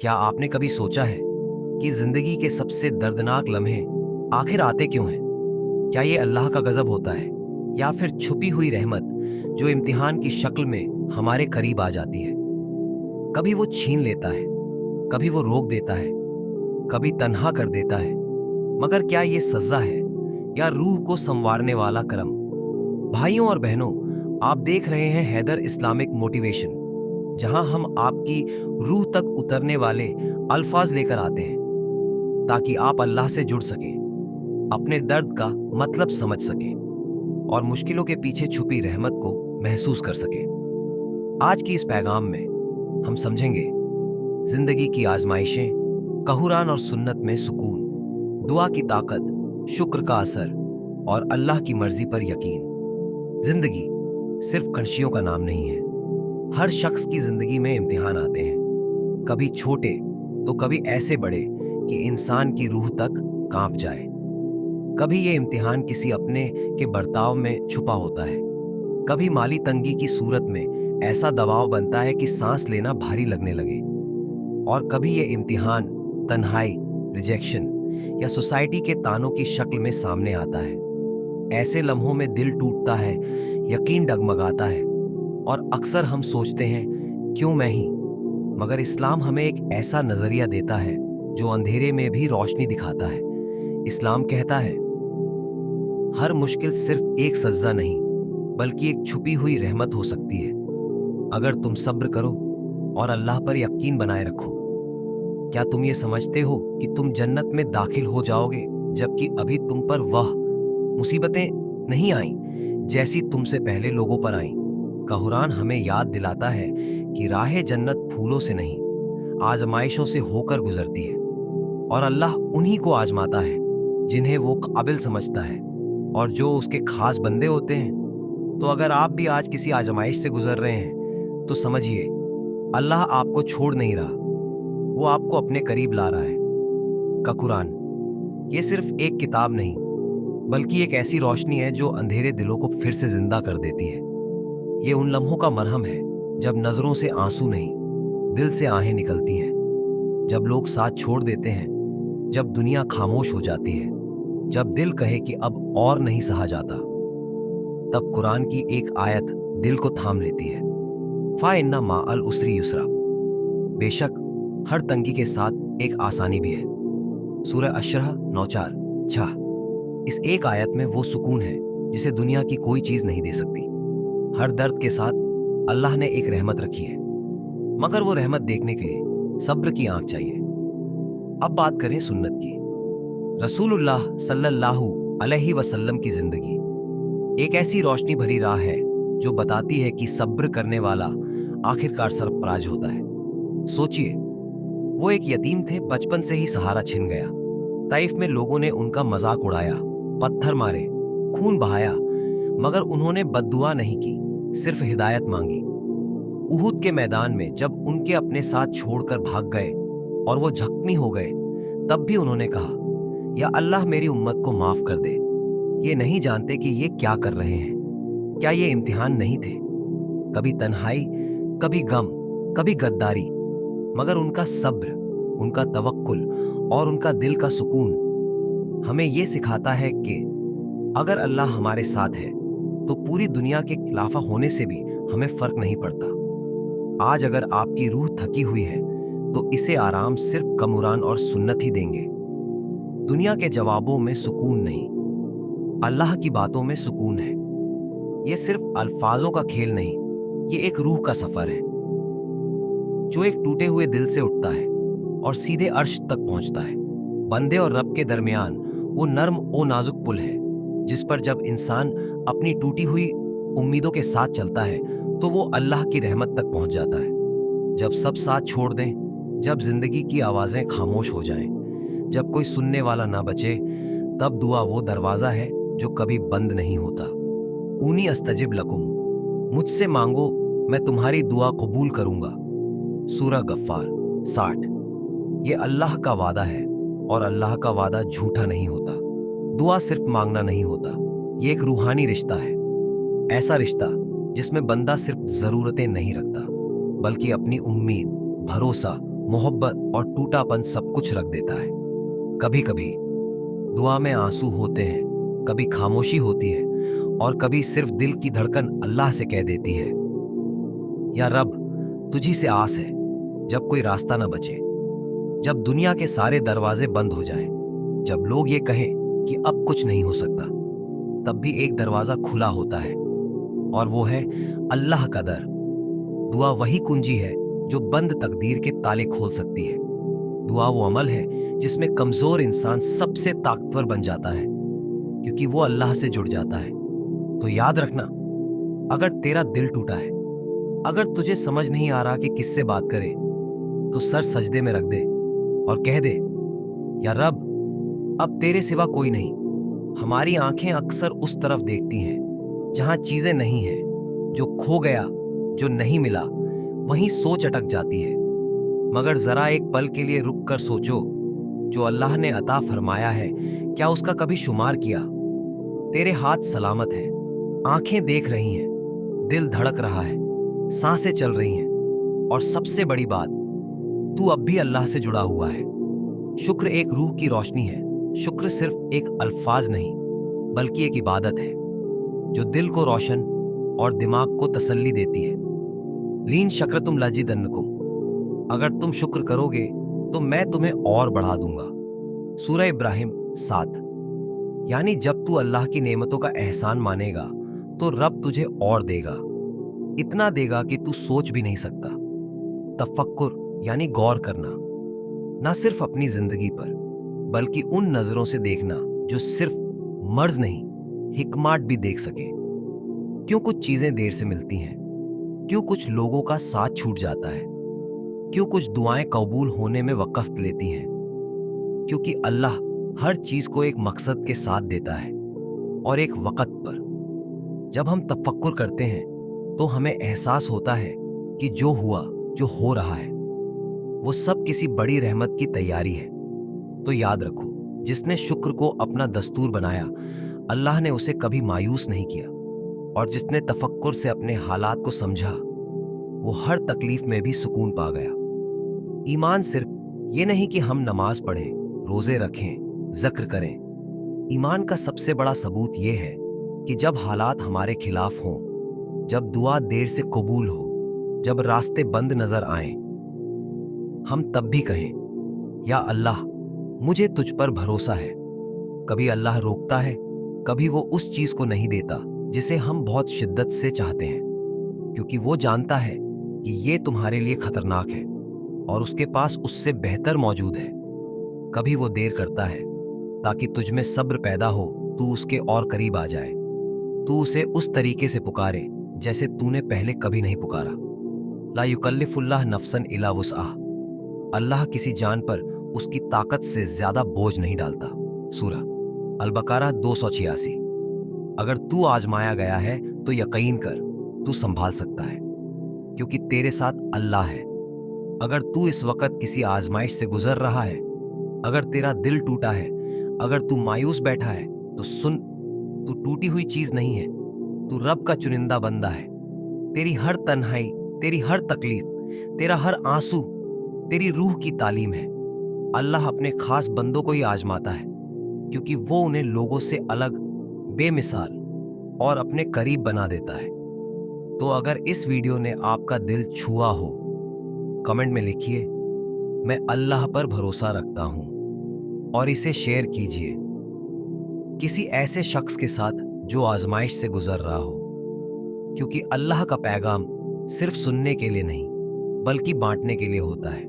क्या आपने कभी सोचा है कि जिंदगी के सबसे दर्दनाक लम्हे आखिर आते क्यों हैं? क्या ये अल्लाह का गजब होता है या फिर छुपी हुई रहमत जो इम्तिहान की शक्ल में हमारे करीब आ जाती है? कभी वो छीन लेता है, कभी वो रोक देता है, कभी तन्हा कर देता है। मगर क्या ये सजा है या रूह को संवारने वाला करम? भाइयों और बहनों, आप देख रहे हैं हैदर इस्लामिक मोटिवेशन, जहां हम आपकी रूह तक उतरने वाले अल्फाज लेकर आते हैं ताकि आप अल्लाह से जुड़ सकें, अपने दर्द का मतलब समझ सकें और मुश्किलों के पीछे छुपी रहमत को महसूस कर सकें। आज की इस पैगाम में हम समझेंगे जिंदगी की आजमाइशें, कुरान और सुन्नत में सुकून, दुआ की ताकत, शुक्र का असर और अल्लाह की मर्जी पर यकीन। जिंदगी सिर्फ कड़छियों का नाम नहीं है। हर शख्स की जिंदगी में इम्तिहान आते हैं, कभी छोटे तो कभी ऐसे बड़े कि इंसान की रूह तक कांप जाए। कभी ये इम्तिहान किसी अपने के बर्ताव में छुपा होता है, कभी माली तंगी की सूरत में ऐसा दबाव बनता है कि सांस लेना भारी लगने लगे, और कभी ये इम्तिहान तन्हाई, रिजेक्शन या सोसाइटी के तानों की शक्ल में सामने आता है। ऐसे लम्हों में दिल टूटता है, यकीन डगमगाता है और अक्सर हम सोचते हैं क्यों मैं ही। मगर इस्लाम हमें एक ऐसा नजरिया देता है जो अंधेरे में भी रोशनी दिखाता है। इस्लाम कहता है हर मुश्किल सिर्फ एक सज्जा नहीं बल्कि एक छुपी हुई रहमत हो सकती है, अगर तुम सब्र करो और अल्लाह पर यकीन बनाए रखो। क्या तुम ये समझते हो कि तुम जन्नत में दाखिल हो जाओगे जबकि अभी तुम पर वह मुसीबतें नहीं आईं जैसी तुमसे पहले लोगों पर आईं? कुरान हमें याद दिलाता है कि राह जन्नत फूलों से नहीं, आजमाइशों से होकर गुजरती है, और अल्लाह उन्हीं को आजमाता है जिन्हें वो काबिल समझता है और जो उसके खास बंदे होते हैं। तो अगर आप भी आज किसी आजमाइश से गुजर रहे हैं तो समझिए अल्लाह आपको छोड़ नहीं रहा, वो आपको अपने करीब ला रहा है। कुरान ये सिर्फ एक किताब नहीं बल्कि एक ऐसी रोशनी है जो अंधेरे दिलों को फिर से जिंदा कर देती है। ये उन लम्हों का मरहम है जब नजरों से आंसू नहीं, दिल से आहें निकलती हैं, जब लोग साथ छोड़ देते हैं, जब दुनिया खामोश हो जाती है, जब दिल कहे कि अब और नहीं सहा जाता। तब कुरान की एक आयत दिल को थाम लेती है, फा इन्ना मा अल उसरी युसरा, बेशक हर तंगी के साथ एक आसानी भी है। सूरह अशरह 9:4-6। इस एक आयत में वो सुकून है जिसे दुनिया की कोई चीज नहीं दे सकती। हर दर्द के साथ अल्लाह ने एक रहमत रखी है, मगर वो रहमत देखने के लिए सब्र की आंख चाहिए। अब बात करें सुन्नत की। रसूलुल्लाह सल्लल्लाहु अलैहि वसल्लम की जिंदगी एक ऐसी रोशनी भरी राह है जो बताती है कि सब्र करने वाला आखिरकार सरफराज होता है। सोचिए, वो एक यतीम थे, बचपन से ही सहारा छिन गया। ताइफ में लोगों ने उनका मजाक उड़ाया, पत्थर मारे, खून बहाया, मगर उन्होंने बद्दुआ नहीं की, सिर्फ हिदायत मांगी। उहुद के मैदान में जब उनके अपने साथ छोड़कर भाग गए और वो जख्मी हो गए, तब भी उन्होंने कहा, या अल्लाह मेरी उम्मत को माफ कर दे, ये नहीं जानते कि ये क्या कर रहे हैं। क्या ये इम्तिहान नहीं थे? कभी तन्हाई, कभी गम, कभी गद्दारी, मगर उनका सब्र, उनका तवक्कुल और उनका दिल का सुकून हमें ये सिखाता है कि अगर अल्लाह हमारे साथ है तो पूरी दुनिया के खिलाफा होने से भी हमें फर्क नहीं पड़ता। आज अगर आपकी रूह थकी हुई है तो इसे आराम सिर्फ कुरान और सुन्नत ही देंगे। दुनिया के जवाबों में सुकून नहीं, अल्लाह की बातों में सुकून है। ये सिर्फ अल्फाजों का खेल नहीं, ये एक रूह का सफर है जो एक टूटे हुए दिल से उठता है और सीधे अर्श तक पहुंचता है। बंदे और रब के दरमियान वो नर्म और नाजुक पुल है जिस पर जब इंसान अपनी टूटी हुई उम्मीदों के साथ चलता है तो वो अल्लाह की रहमत तक पहुंच जाता है। जब सब साथ छोड़ दें, जब जिंदगी की आवाजें खामोश हो जाएं, जब कोई सुनने वाला ना बचे, तब दुआ वो दरवाजा है जो कभी बंद नहीं होता। ऊनी अस्तजिब लकुम, मुझसे मांगो मैं तुम्हारी दुआ कबूल करूंगा। सूरह गफ्फार 60। ये अल्लाह का वादा है और अल्लाह का वादा झूठा नहीं होता। दुआ सिर्फ मांगना नहीं होता, ये एक रूहानी रिश्ता है, ऐसा रिश्ता जिसमें बंदा सिर्फ जरूरतें नहीं रखता बल्कि अपनी उम्मीद, भरोसा मोहब्बत और टूटापन सब कुछ रख देता है। कभी कभी दुआ में आंसू होते हैं, कभी खामोशी होती है और कभी सिर्फ दिल की धड़कन अल्लाह से कह देती है, या रब, तुझी से आस है। जब कोई रास्ता ना बचे, जब दुनिया के सारे दरवाजे बंद हो जाएं, जब लोग ये कहें कि अब कुछ नहीं हो सकता, तब भी एक दरवाजा खुला होता है, और वो है अल्लाह का दर। दुआ वही कुंजी है जो बंद तकदीर के ताले खोल सकती है। दुआ वो अमल है जिसमें कमजोर इंसान सबसे ताकतवर बन जाता है, क्योंकि वो अल्लाह से जुड़ जाता है। तो याद रखना, अगर तेरा दिल टूटा है, अगर तुझे समझ नहीं आ रहा कि किससे बात करे, तो सर सजदे में रख दे और कह दे, या रब, अब तेरे सिवा कोई नहीं। हमारी आंखें अक्सर उस तरफ देखती हैं जहां चीजें नहीं हैं, जो खो गया, जो नहीं मिला, वहीं सोच अटक जाती है। मगर जरा एक पल के लिए रुक कर सोचो, जो अल्लाह ने अता फरमाया है, क्या उसका कभी शुमार किया? तेरे हाथ सलामत हैं, आंखें देख रही हैं, दिल धड़क रहा है, सांसें चल रही हैं, और सबसे बड़ी बात, तू अब भी अल्लाह से जुड़ा हुआ है। शुक्र एक रूह की रोशनी है। शुक्र सिर्फ एक अल्फाज नहीं, बल्कि एक इबादत है जो दिल को रोशन और दिमाग को तसल्ली देती है। लीन शक्रतुम लजीदन्नकुम, अगर तुम शुक्र करोगे तो मैं तुम्हें और बढ़ा दूंगा। सूरह इब्राहिम 7। यानी जब तू अल्लाह की नेमतों का एहसान मानेगा तो रब तुझे और देगा, इतना देगा कि तू सोच भी नहीं सकता। तफक्कुर यानी गौर करना, ना सिर्फ अपनी जिंदगी पर, बल्कि उन नजरों से देखना जो सिर्फ मर्ज नहीं, हिकमात भी देख सके। क्यों कुछ चीजें देर से मिलती हैं? क्यों कुछ लोगों का साथ छूट जाता है? क्यों कुछ दुआएं कबूल होने में वक़्त लेती हैं? क्योंकि अल्लाह हर चीज को एक मकसद के साथ देता है और एक वक़्त पर। जब हम तफक्कुर करते हैं तो हमें एहसास होता है कि जो हुआ, जो हो रहा है, वो सब किसी बड़ी रहमत की तैयारी है। तो याद रखो, जिसने शुक्र को अपना दस्तूर बनाया, अल्लाह ने उसे कभी मायूस नहीं किया, और जिसने तफक्कुर से अपने हालात को समझा, वो हर तकलीफ में भी सुकून पा गया। ईमान सिर्फ ये नहीं कि हम नमाज पढ़ें, रोजे रखें, जिक्र करें। ईमान का सबसे बड़ा सबूत ये है कि जब हालात हमारे खिलाफ हों, जब दुआ देर से कबूल हो, जब रास्ते बंद नजर आएं, हम तब भी कहें, या अल्लाह, मुझे तुझ पर भरोसा है। कभी अल्लाह रोकता है, कभी वो उस चीज को नहीं देता जिसे हम बहुत शिद्दत से चाहते हैं, क्योंकि वो जानता है कि ये तुम्हारे लिए खतरनाक है और उसके पास उससे बेहतर मौजूद है। कभी वो देर करता है ताकि तुझ में सब्र पैदा हो, तू उसके और करीब आ जाए, तू उसे उस तरीके से पुकारे जैसे तूने पहले कभी नहीं पुकारा। ला युकल्लिफुल्लाह नफ्सन इला वुसअहा, अल्लाह किसी जान पर उसकी ताकत से ज्यादा बोझ नहीं डालता। सूरह अल-बकरा 286। अगर तू आजमाया गया है तो यकीन कर, तू संभाल सकता है, क्योंकि तेरे साथ अल्लाह है। अगर तू इस वक्त किसी आजमाइश से गुजर रहा है, अगर तेरा दिल टूटा है, अगर तू मायूस बैठा है, तो सुन, तू टूटी हुई चीज नहीं है, तू रब का चुनिंदा बंदा है। तेरी हर तन्हाई, तेरी हर तकलीफ, तेरा हर आंसू तेरी रूह की तालीम है। अल्लाह अपने खास बंदों को ही आजमाता है, क्योंकि वो उन्हें लोगों से अलग, बेमिसाल और अपने करीब बना देता है। तो अगर इस वीडियो ने आपका दिल छुआ हो, कमेंट में लिखिए, मैं अल्लाह पर भरोसा रखता हूं, और इसे शेयर कीजिए किसी ऐसे शख्स के साथ जो आजमाइश से गुजर रहा हो, क्योंकि अल्लाह का पैगाम सिर्फ सुनने के लिए नहीं, बल्कि बांटने के लिए होता है।